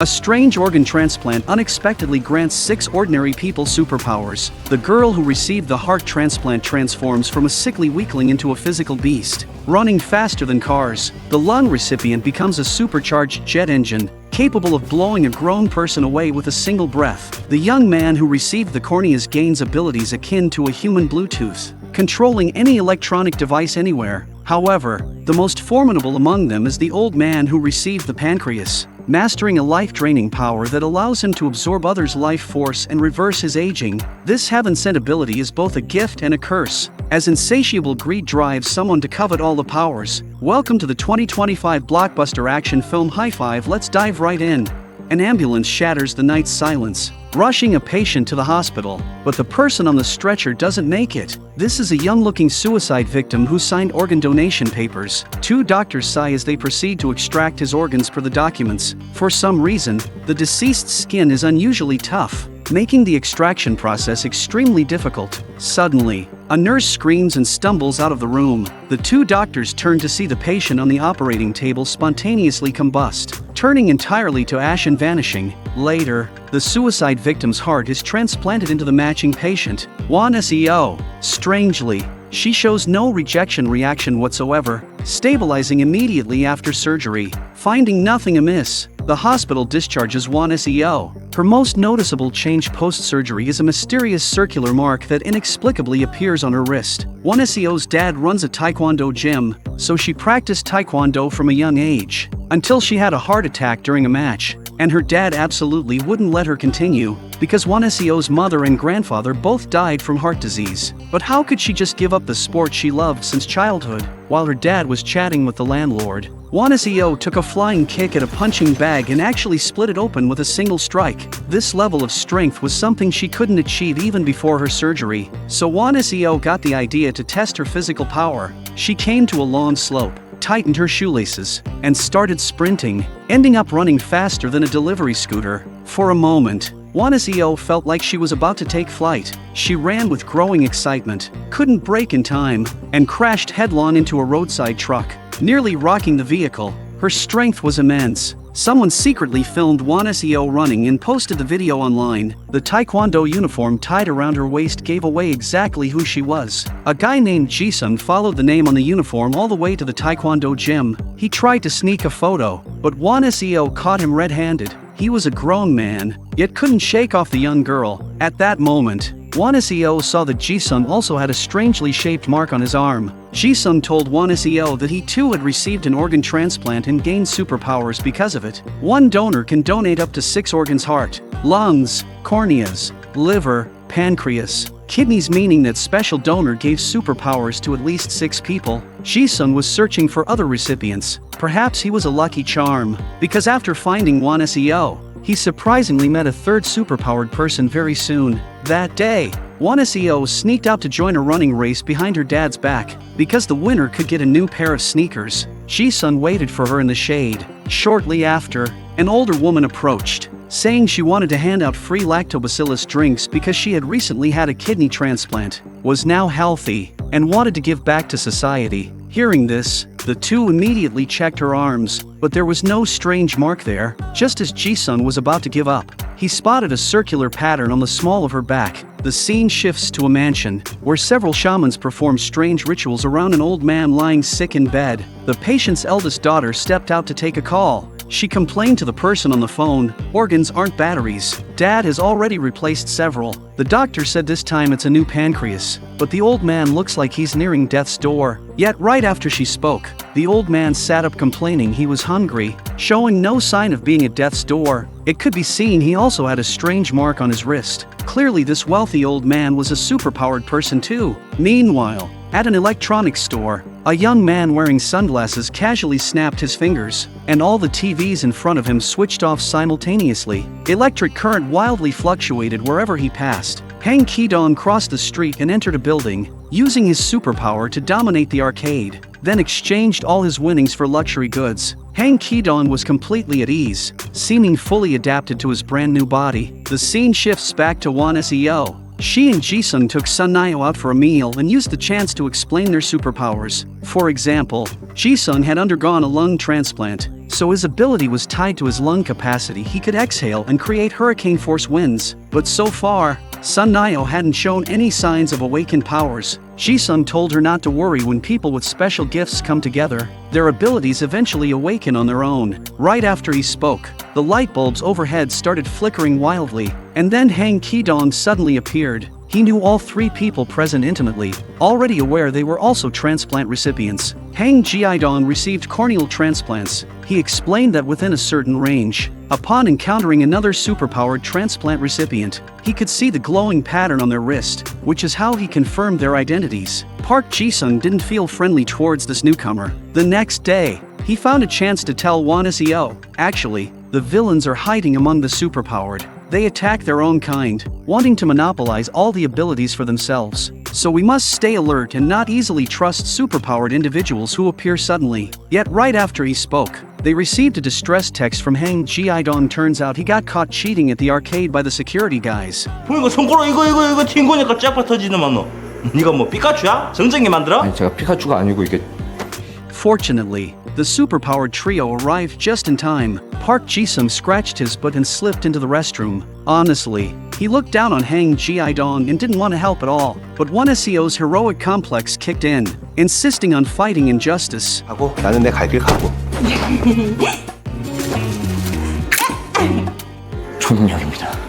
A strange organ transplant unexpectedly grants 6 ordinary people superpowers. The girl who received the heart transplant transforms from a sickly weakling into a physical beast, running faster than cars. The lung recipient becomes a supercharged jet engine, capable of blowing a grown person away with a single breath. The young man who received the corneas gains abilities akin to a human Bluetooth, controlling any electronic device anywhere. However, the most formidable among them is the old man who received the pancreas, mastering a life-draining power that allows him to absorb others' life force and reverse his aging. This heaven-sent ability is both a gift and a curse, as insatiable greed drives someone to covet all the powers. Welcome to the 2025 blockbuster action film High Five. Let's dive right in. An ambulance shatters the night's silence, rushing a patient to the hospital, but the person on the stretcher doesn't make it. This is a young-looking suicide victim who signed organ donation papers. 2 doctors sigh as they proceed to extract his organs per the documents. For some reason, the deceased's skin is unusually tough, making the extraction process extremely difficult. Suddenly, a nurse screams and stumbles out of the room. The 2 doctors turn to see the patient on the operating table spontaneously combust, turning entirely to ash and vanishing. Later, the suicide victim's heart is transplanted into the matching patient, Juan SEO. Strangely, she shows no rejection reaction whatsoever, stabilizing immediately after surgery. Finding nothing amiss, the hospital discharges Juan SEO. Her most noticeable change post-surgery is a mysterious circular mark that inexplicably appears on her wrist. Juan SEO's dad runs a taekwondo gym, so she practiced taekwondo from a young age, until she had a heart attack during a match, and her dad absolutely wouldn't let her continue, because Juan SEO's mother and grandfather both died from heart disease. But how could she just give up the sport she loved since childhood? While her dad was chatting with the landlord, Juan SEO took a flying kick at a punching bag and actually split it open with a single strike. This level of strength was something she couldn't achieve even before her surgery, so Juan SEO got the idea to test her physical power. She came to a lawn slope, tightened her shoelaces, and started sprinting, ending up running faster than a delivery scooter. For a moment, Juan SEO felt like she was about to take flight. She ran with growing excitement, couldn't brake in time, and crashed headlong into a roadside truck, nearly rocking the vehicle. Her strength was immense. Someone secretly filmed Juan SEO running and posted the video online. The taekwondo uniform tied around her waist gave away exactly who she was. A guy named Jisung followed the name on the uniform all the way to the taekwondo gym. He tried to sneak a photo, but Juan SEO caught him red-handed. He was a grown man, yet couldn't shake off the young girl. At that moment, Juan SEO saw that Jisung also had a strangely shaped mark on his arm. Jisung told Juan SEO that he too had received an organ transplant and gained superpowers because of it. One donor can donate up to 6 organs: heart, lungs, corneas, liver, pancreas, kidneys, meaning that special donor gave superpowers to at least 6 people. Jisung was searching for other recipients. Perhaps he was a lucky charm, because after finding Juan SEO, he surprisingly met a 3rd superpowered person very soon. That day, Juan SEO sneaked out to join a running race behind her dad's back, because the winner could get a new pair of sneakers. Jisung waited for her in the shade. Shortly after, an older woman approached, saying she wanted to hand out free lactobacillus drinks because she had recently had a kidney transplant, was now healthy, and wanted to give back to society. Hearing this, the 2 immediately checked her arms, but there was no strange mark there. Just as Jisung was about to give up, he spotted a circular pattern on the small of her back. The scene shifts to a mansion, where several shamans perform strange rituals around an old man lying sick in bed. The patient's eldest daughter stepped out to take a call. She complained to the person on the phone, "Organs aren't batteries. Dad has already replaced several." The doctor said this time it's a new pancreas, but the old man looks like he's nearing death's door. Yet right after she spoke, the old man sat up complaining he was hungry, showing no sign of being at death's door. It could be seen he also had a strange mark on his wrist. Clearly this wealthy old man was a superpowered person too. Meanwhile, at an electronics store, a young man wearing sunglasses casually snapped his fingers, and all the TVs in front of him switched off simultaneously. Electric current wildly fluctuated wherever he passed. Hang Ki-dong crossed the street and entered a building, using his superpower to dominate the arcade, then exchanged all his winnings for luxury goods. Hang Ki-dong was completely at ease, seeming fully adapted to his brand new body. The scene shifts back to Juan SEO. She and Jisung took Sun Nio out for a meal and used the chance to explain their superpowers. For example, Jisung had undergone a lung transplant, so his ability was tied to his lung capacity. He could exhale and create hurricane-force winds. But so far, Sun Nyo hadn't shown any signs of awakened powers. Jisung told her not to worry. When people with special gifts come together, their abilities eventually awaken on their own. Right after he spoke, the light bulbs overhead started flickering wildly, and then Hang Ki-dong suddenly appeared. He knew all three people present intimately, already aware they were also transplant recipients. Hang Ji-dong received corneal transplants. He explained that within a certain range, upon encountering another superpowered transplant recipient, he could see the glowing pattern on their wrist, which is how he confirmed their identities. Park Ji-sung didn't feel friendly towards this newcomer. The next day, he found a chance to tell Won-seo, actually, the villains are hiding among the superpowered. They attack their own kind, wanting to monopolize all the abilities for themselves. So we must stay alert and not easily trust superpowered individuals who appear suddenly. Yet right after he spoke, they received a distress text from Hang Ji-dong. Turns out he got caught cheating at the arcade by the security guys. 이거 손가락 이거 친구니까 짝박 터지더만 너. 네가 뭐 피카츄야? 정정이 만들어? 아니 제가 피카츄가 아니고 이게. Fortunately, the superpowered trio arrived just in time. Park Ji-sung scratched his butt and slipped into the restroom. Honestly, he looked down on Hang Ji-dong and didn't want to help at all. But Won-seo's heroic complex kicked in, insisting on fighting injustice. 하고 나는 내 갈 길 가고. 초능력입니다.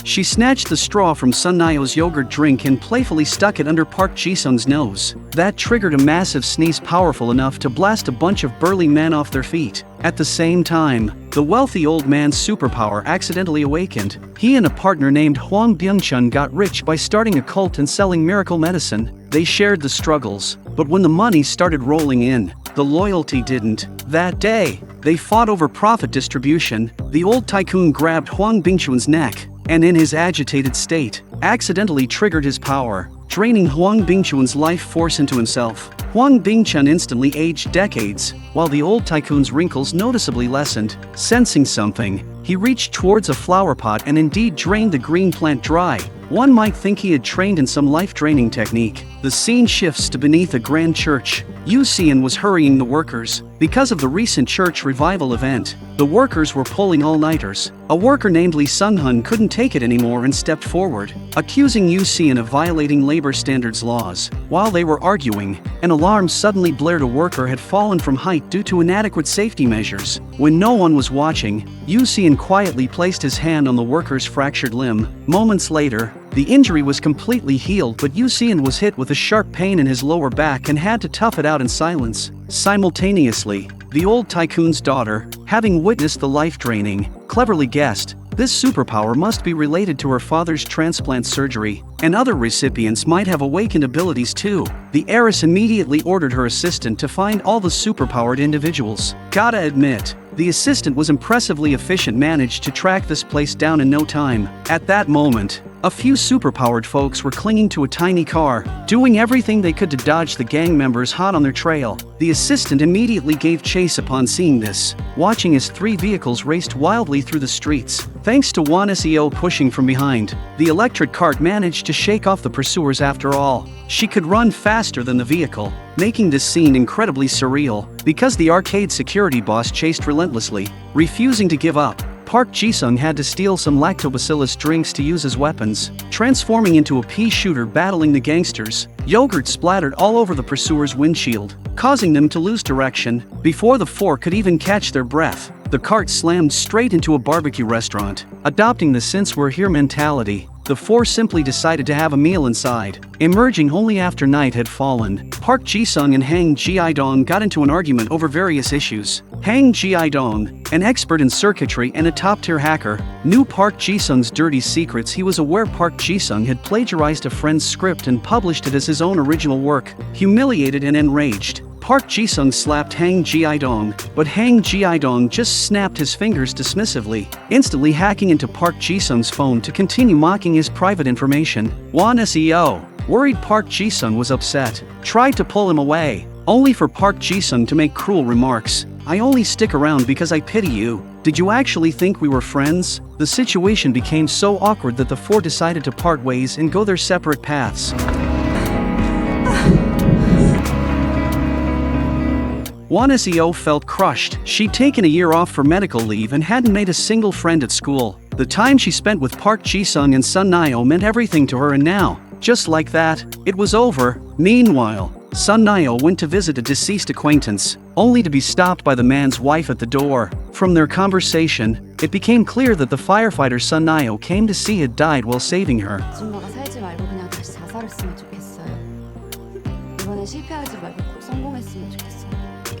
She snatched the straw from Sun Nyo's yogurt drink and playfully stuck it under Park Ji-sung's nose. That triggered a massive sneeze powerful enough to blast a bunch of burly men off their feet. At the same time, the wealthy old man's superpower accidentally awakened. He and a partner named Hwang Byung-chun got rich by starting a cult and selling miracle medicine. They shared the struggles, but when the money started rolling in, the loyalty didn't. That day, they fought over profit distribution. The old tycoon grabbed Hwang Byung-chun's neck, and in his agitated state, accidentally triggered his power, draining Hwang Byung-chun's life force into himself. Hwang Byung-chun instantly aged decades, while the old tycoon's wrinkles noticeably lessened. Sensing something, he reached towards a flower pot and indeed drained the green plant dry. One might think he had trained in some life-draining technique. The scene shifts to beneath a grand church. Yoo Se-in was hurrying the workers. Because of the recent church revival event, the workers were pulling all-nighters. A worker named Lee Sung-hun couldn't take it anymore and stepped forward, accusing Yoo Se-in of violating labor standards laws. While they were arguing, an alarm suddenly blared. A worker had fallen from height due to inadequate safety measures. When no one was watching, Yoo Se-in quietly placed his hand on the worker's fractured limb. Moments later, the injury was completely healed, but Yoo Se-in was hit with a sharp pain in his lower back and had to tough it out in silence. Simultaneously, the old tycoon's daughter, having witnessed the life-draining, cleverly guessed, this superpower must be related to her father's transplant surgery, and other recipients might have awakened abilities too. The heiress immediately ordered her assistant to find all the superpowered individuals. Gotta admit, the assistant was impressively efficient, managed to track this place down in no time. At that moment, a few superpowered folks were clinging to a tiny car, doing everything they could to dodge the gang members hot on their trail. The assistant immediately gave chase upon seeing this, watching as three vehicles raced wildly through the streets. Thanks to Won-seo pushing from behind, the electric cart managed to shake off the pursuers after all. She could run faster than the vehicle, making this scene incredibly surreal. Because the arcade security boss chased relentlessly, refusing to give up, Park Ji-sung had to steal some lactobacillus drinks to use as weapons. Transforming into a pea shooter battling the gangsters, yogurt splattered all over the pursuers' windshield, causing them to lose direction. Before the four could even catch their breath, the cart slammed straight into a barbecue restaurant. Adopting the "since we're here" mentality, the four simply decided to have a meal inside. Emerging only after night had fallen, Park Ji-sung and Hang Ji-dong got into an argument over various issues. Hang Ji-dong, an expert in circuitry and a top-tier hacker, knew Park Ji-sung's dirty secrets. He was aware Park Ji-sung had plagiarized a friend's script and published it as his own original work. Humiliated and enraged, Park Ji-sung slapped Hang Ji-dong, but Hang Ji-dong just snapped his fingers dismissively, instantly hacking into Park Ji-sung's phone to continue mocking his private information. Won-seo, worried Park Ji-sung was upset, tried to pull him away, only for Park Ji-sung to make cruel remarks. "I only stick around because I pity you. Did you actually think we were friends?" The situation became so awkward that the four decided to part ways and go their separate paths. Won Seo felt crushed. She'd taken a year off for medical leave and hadn't made a single friend at school. The time she spent with Park Ji-sung and Sun Nyo meant everything to her, and now, just like that, it was over. Meanwhile, Sun Nyo went to visit a deceased acquaintance, only to be stopped by the man's wife at the door. From their conversation, it became clear that the firefighter Sun Nyo came to see had died while saving her. 아줌마가 살지 말고 그냥 다시 자살했으면 좋겠어요. 이번엔 실패하지 말고 꼭 성공했으면 좋겠어요.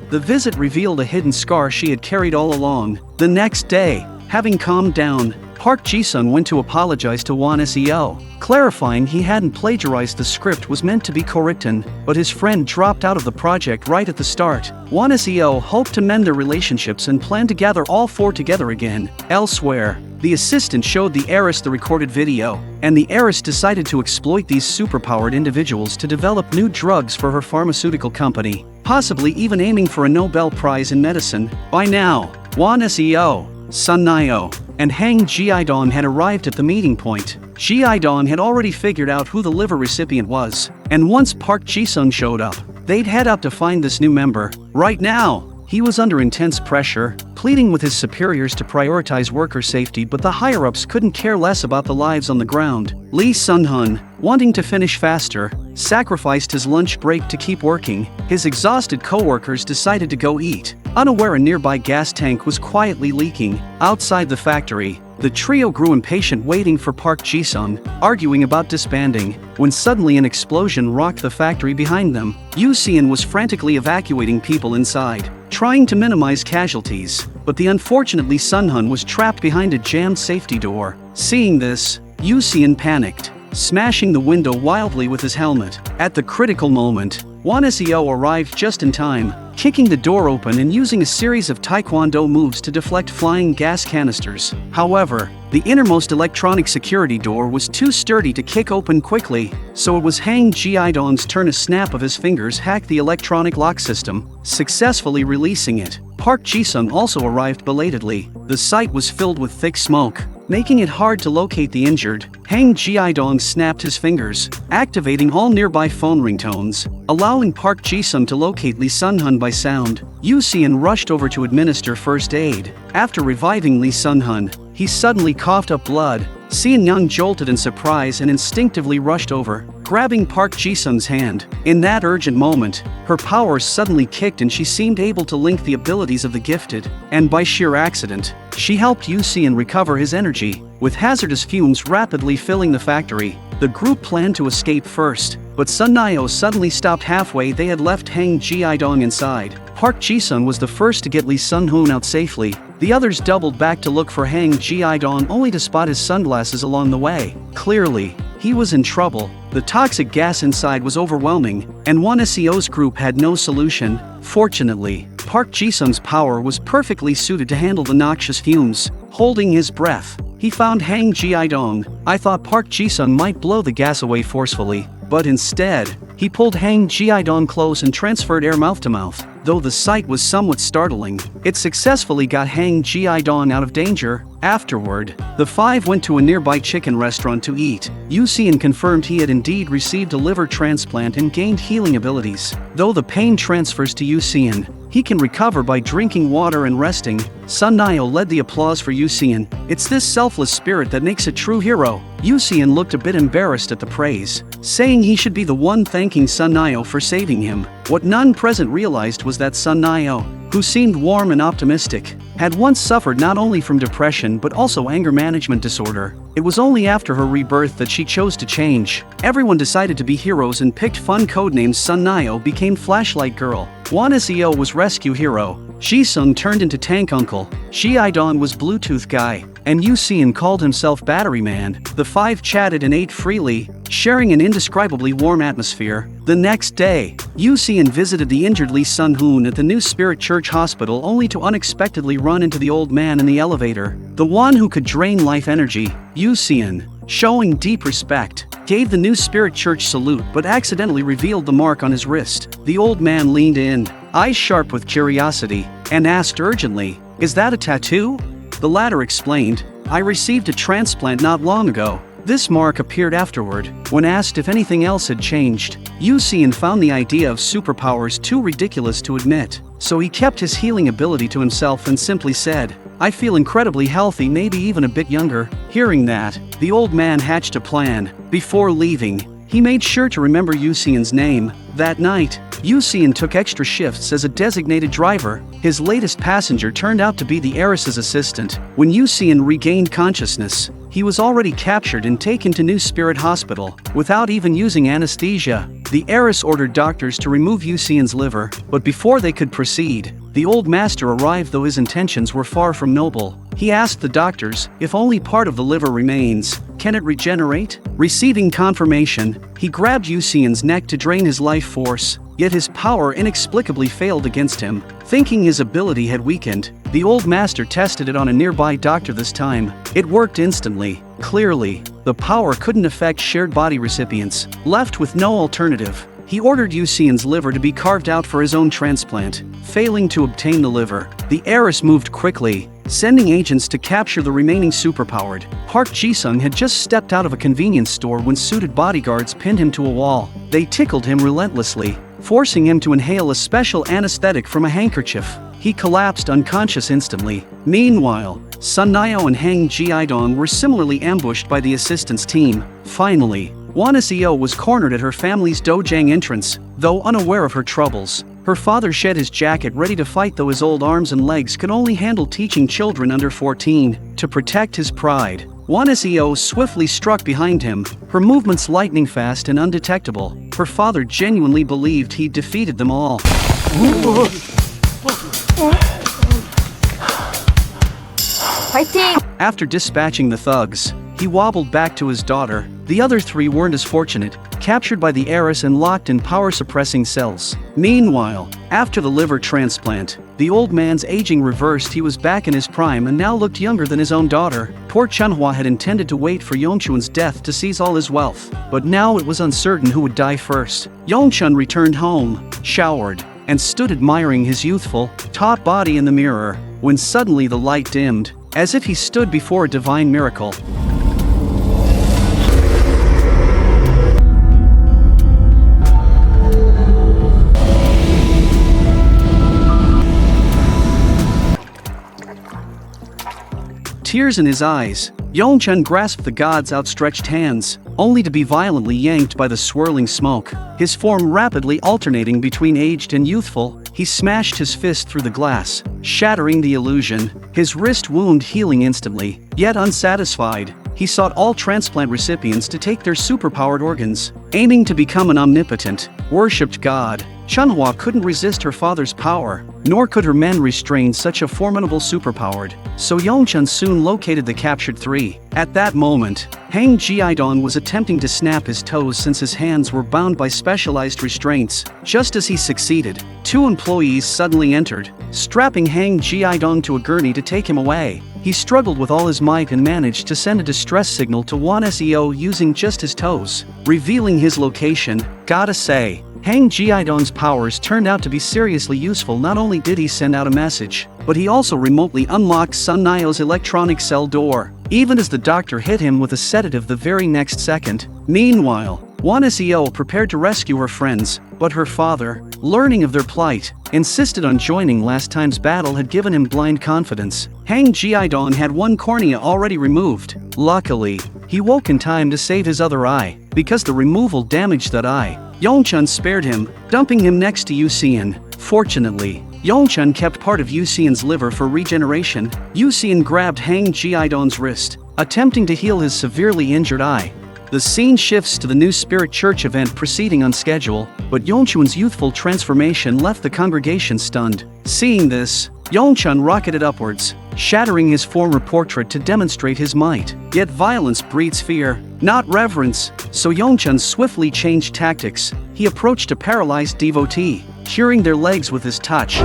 The visit revealed a hidden scar she had carried all along. The next day, having calmed down, Park Ji-sung went to apologize to Won Seo, clarifying he hadn't plagiarized the script was meant to be co-written, but his friend dropped out of the project right at the start. Won Seo hoped to mend their relationships and planned to gather all four together again. Elsewhere, the assistant showed the heiress the recorded video, and the heiress decided to exploit these superpowered individuals to develop new drugs for her pharmaceutical company, possibly even aiming for a Nobel Prize in medicine. By now, Won Seo, Sun Nyo, and Hang Ji-dong had arrived at the meeting point. Ji-dong had already figured out who the liver recipient was, and once Park Ji-sung showed up, they'd head up to find this new member. Right now, he was under intense pressure, pleading with his superiors to prioritize worker safety, but the higher-ups couldn't care less about the lives on the ground. Lee Sun-hun, wanting to finish faster, sacrificed his lunch break to keep working. His exhausted co-workers decided to go eat, unaware a nearby gas tank was quietly leaking. Outside the factory, the trio grew impatient, waiting for Park Ji-sung, arguing about disbanding, when suddenly an explosion rocked the factory behind them. Yoo Se-in was frantically evacuating people inside, trying to minimize casualties, but the unfortunate Lee Sun-hun was trapped behind a jammed safety door. Seeing this, Yoo Se-in panicked, smashing the window wildly with his helmet. At the critical moment, Won Seo arrived just in time, kicking the door open and using a series of taekwondo moves to deflect flying gas canisters. However, the innermost electronic security door was too sturdy to kick open quickly, so it was Hang Ji-dong's turn. A snap of his fingers hacked the electronic lock system, successfully releasing it. Park Ji-sung also arrived belatedly. The site was filled with thick smoke, making it hard to locate the injured. Hang Ji-dong snapped his fingers, activating all nearby phone ringtones, allowing Park Ji-sung to locate Lee Sun-hun by sound. Yoo Se-in rushed over to administer first aid. After reviving Lee Sun-hun, he suddenly coughed up blood. Se-in jolted in surprise and instinctively rushed over, grabbing Park Ji-sung's hand. In that urgent moment, her powers suddenly kicked and she seemed able to link the abilities of the gifted, and by sheer accident, she helped Yoo Se-in recover his energy. With hazardous fumes rapidly filling the factory, the group planned to escape first, but Sun Nyo suddenly stopped halfway. They had left Hang Ji-dong inside. Park Ji-sung was the first to get Lee Sun-hun out safely. The others doubled back to look for Hang Ji-dong, only to spot his sunglasses along the way. Clearly, he was in trouble. The toxic gas inside was overwhelming, and Won Seo's group had no solution. Fortunately, Park Ji-sung's power was perfectly suited to handle the noxious fumes. Holding his breath, he found Hang Ji-dong. I thought Park Ji-sung might blow the gas away forcefully, but instead, he pulled Hang Ji-dong close and transferred air mouth to mouth. Though the sight was somewhat startling, it successfully got Hang Ji-dong out of danger. Afterward, the five went to a nearby chicken restaurant to eat. Yoo Se-in confirmed he had indeed received a liver transplant and gained healing abilities. Though the pain transfers to Yoo Se-in, he can recover by drinking water and resting. Sun Nyo led the applause for Yoo Se-in. It's this selfless spirit that makes a true hero. Yoo Se-in looked a bit embarrassed at the praise, saying he should be the one thanking Sun Nyo for saving him. What none present realized was that Sun Nyo, who seemed warm and optimistic, had once suffered not only from depression but also anger management disorder. It was only after her rebirth that she chose to change. Everyone decided to be heroes and picked fun codenames. Sun Nyo became Flashlight Girl. Won Seo was Rescue Hero. Ji-sung turned into Tank Uncle. Ji-dong was Bluetooth Guy, and Yoo Se-in called himself Battery Man. The five chatted and ate freely, sharing an indescribably warm atmosphere. The next day, Yoo Se-in visited the injured Lee Sun-hun at the new Spirit Church Hospital, only to unexpectedly run into the old man in the elevator. The one who could drain life energy. Yoo Se-in, showing deep respect, gave the new Spirit Church salute but accidentally revealed the mark on his wrist. The old man leaned in, eyes sharp with curiosity, and asked urgently, "Is that a tattoo?" The latter explained, "I received a transplant not long ago." This mark appeared afterward. When asked if anything else had changed, Yu Xian found the idea of superpowers too ridiculous to admit, so he kept his healing ability to himself and simply said, "I feel incredibly healthy, maybe even a bit younger." Hearing that, the old man hatched a plan. Before leaving, he made sure to remember Yu Xian's name. That night, Yu Xian took extra shifts as a designated driver. His latest passenger turned out to be the heiress's assistant. When Yu Xian regained consciousness, he was already captured and taken to New Spirit Hospital. Without even using anesthesia, the heiress ordered doctors to remove Yu Xian's liver, but before they could proceed, the old master arrived, though his intentions were far from noble. He asked the doctors, if only part of the liver remains, can it regenerate? Receiving confirmation, he grabbed Yu Xian's neck to drain his life force, yet his power inexplicably failed against him. Thinking his ability had weakened, the old master tested it on a nearby doctor this time. It worked instantly. Clearly, the power couldn't affect shared body recipients. Left with no alternative, he ordered Yu Xian's liver to be carved out for his own transplant. Failing to obtain the liver, the heiress moved quickly, sending agents to capture the remaining superpowered. Park Ji-sung had just stepped out of a convenience store when suited bodyguards pinned him to a wall. They tickled him relentlessly, forcing him to inhale a special anesthetic from a handkerchief. He collapsed unconscious instantly. Meanwhile, Sun Nio and Hang Ji-dong were similarly ambushed by the assistance team. Finally, Wan Seo was cornered at her family's dojang entrance, though unaware of her troubles. Her father shed his jacket ready to fight, though his old arms and legs could only handle teaching children under 14. To protect his pride, Wan Seo swiftly struck behind him, her movements lightning fast and undetectable. Her father genuinely believed he'd defeated them all. 파이팅! After dispatching the thugs, he wobbled back to his daughter. The other three weren't as fortunate, captured by the heiress and locked in power-suppressing cells. Meanwhile, after the liver transplant, the old man's aging reversed. He was back in his prime and now looked younger than his own daughter. Poor Chunhua had intended to wait for Yongchun's death to seize all his wealth, but now it was uncertain who would die first. Yongchun returned home, showered, and stood admiring his youthful, taut body in the mirror, when suddenly the light dimmed, as if he stood before a divine miracle. Tears in his eyes, Yongchun grasped the god's outstretched hands, only to be violently yanked by the swirling smoke. His form rapidly alternating between aged and youthful, he smashed his fist through the glass, shattering the illusion, his wrist wound healing instantly. Yet unsatisfied, he sought all transplant recipients to take their superpowered organs, aiming to become an omnipotent, worshipped god. Chunhua couldn't resist her father's power, nor could her men restrain such a formidable superpowered, so Yongchun soon located the captured three. At that moment, Hang Ji-dong was attempting to snap his toes since his hands were bound by specialized restraints. Just as he succeeded, two employees suddenly entered, strapping Hang Ji-dong to a gurney to take him away. He struggled with all his might and managed to send a distress signal to Wan Seo using just his toes, revealing his location. Gotta say, Hang Ji-dong's powers turned out to be seriously useful. Not only did he send out a message, but he also remotely unlocked Sun Nio's electronic cell door, even as the doctor hit him with a sedative the very next second. Meanwhile, Wan Seo prepared to rescue her friends, but her father, learning of their plight, insisted on joining. Last time's battle had given him blind confidence. Hang Ji-dong had one cornea already removed. Luckily, he woke in time to save his other eye, because the removal damaged that eye. Yongchun spared him, dumping him next to Yu Xian. Fortunately, Yongchun kept part of Yu Xian's liver for regeneration. Yu Xian grabbed Hang Ji-dong's wrist, attempting to heal his severely injured eye. The scene shifts to the New Spirit Church event proceeding on schedule, but Yongchun's youthful transformation left the congregation stunned. Seeing this, Yongchun rocketed upwards, shattering his former portrait to demonstrate his might. Yet violence breeds fear, not reverence, so Yongchun swiftly changed tactics. He approached a paralyzed devotee, curing their legs with his touch.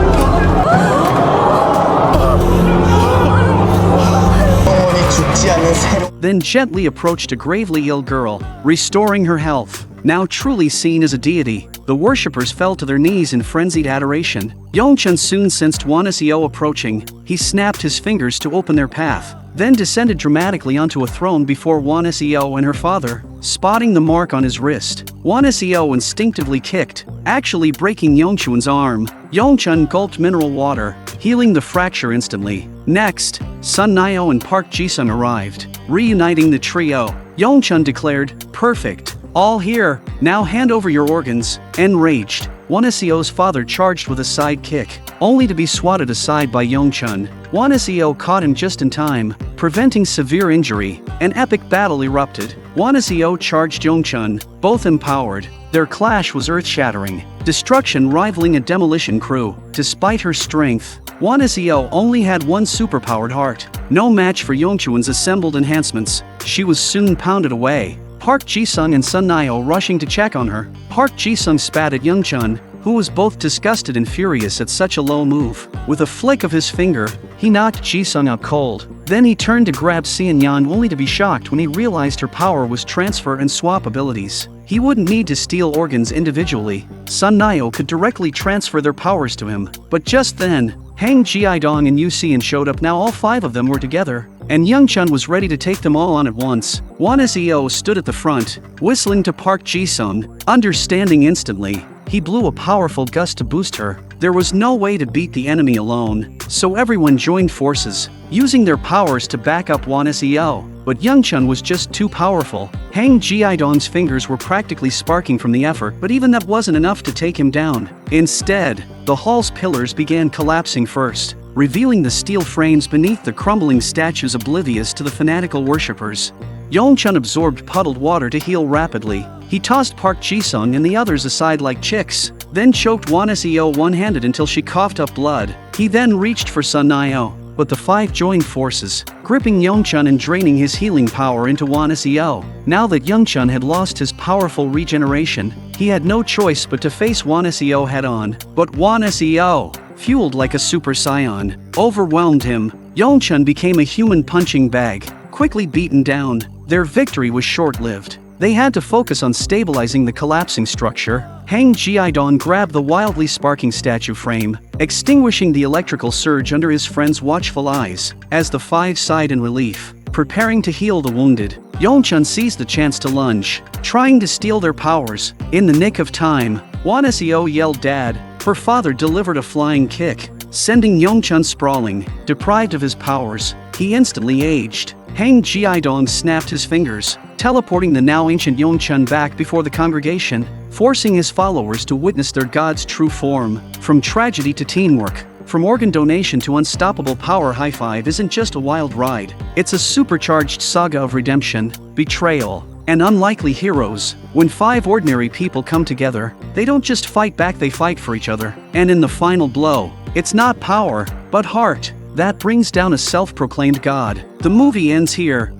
Then gently approached a gravely ill girl, restoring her health. Now truly seen as a deity, The worshippers fell to their knees in frenzied adoration. Yongchun soon sensed Wanaseo approaching. He snapped his fingers to open their path, then descended dramatically onto a throne before Wanaseo and her father, spotting the mark on his wrist. Wanaseo instinctively kicked, actually breaking Yongchun's arm. Yongchun gulped mineral water, healing the fracture instantly. Next, Sun Nio and Park Jisung arrived, reuniting the trio. Yongchun declared, "Perfect. All here, now hand over your organs." Enraged, Wanaseo's father charged with a side kick, only to be swatted aside by Yongchun. Wanaseo caught him just in time, preventing severe injury. An epic battle erupted. Wanaseo charged Yongchun, both empowered. Their clash was earth-shattering, destruction rivaling a demolition crew. Despite her strength, Wanaseo only had one superpowered heart, no match for Yongchun's assembled enhancements. She was soon pounded away. Park Jisung and Sun Nio rushing to check on her. Park Jisung spat at Yongchun, who was both disgusted and furious at such a low move. With a flick of his finger, he knocked Jisung out cold. Then he turned to grab Xian Yan, only to be shocked when he realized her power was transfer and swap abilities. He wouldn't need to steal organs individually. Sun Nio could directly transfer their powers to him. But just then, Hang Jiaidong and Yu Xian showed up. Now all five of them were together, and Yongchun was ready to take them all on at once. Wanaseo stood at the front, whistling to Park Jisung, understanding instantly. He blew a powerful gust to boost her. There was no way to beat the enemy alone, so everyone joined forces, using their powers to back up Wanaseo. But Yongchun was just too powerful. Hang Jiaidong's fingers were practically sparking from the effort, but even that wasn't enough to take him down. Instead, the hall's pillars began collapsing first, revealing the steel frames beneath the crumbling statues oblivious to the fanatical worshippers. Yongchun absorbed puddled water to heal rapidly. He tossed Park Jisung and the others aside like chicks, then choked Wanaseo one-handed until she coughed up blood. He then reached for Sun Nio, but the five joined forces, gripping Yongchun and draining his healing power into Wanaseo. Now that Yongchun had lost his powerful regeneration, he had no choice but to face Wanaseo head-on. But Wanaseo, fueled like a super scion, overwhelmed him. Yongchun became a human punching bag, quickly beaten down. Their victory was short-lived. They had to focus on stabilizing the collapsing structure. Hang Jiaidong grabbed the wildly sparking statue frame, extinguishing the electrical surge under his friend's watchful eyes. As the five sighed in relief, preparing to heal the wounded, Yongchun seized the chance to lunge, trying to steal their powers. In the nick of time, Wanaseo yelled "Dad!" Her father delivered a flying kick, sending Yongchun sprawling. Deprived of his powers, he instantly aged. Hang Jiaidong snapped his fingers, teleporting the now ancient Yongchun back before the congregation, forcing his followers to witness their god's true form. From tragedy to teamwork, from organ donation to unstoppable power, High Five isn't just a wild ride. It's a supercharged saga of redemption, betrayal, and unlikely heroes. When five ordinary people come together, they don't just fight back, they fight for each other. And in the final blow, it's not power, but heart that brings down a self-proclaimed god. The movie ends here,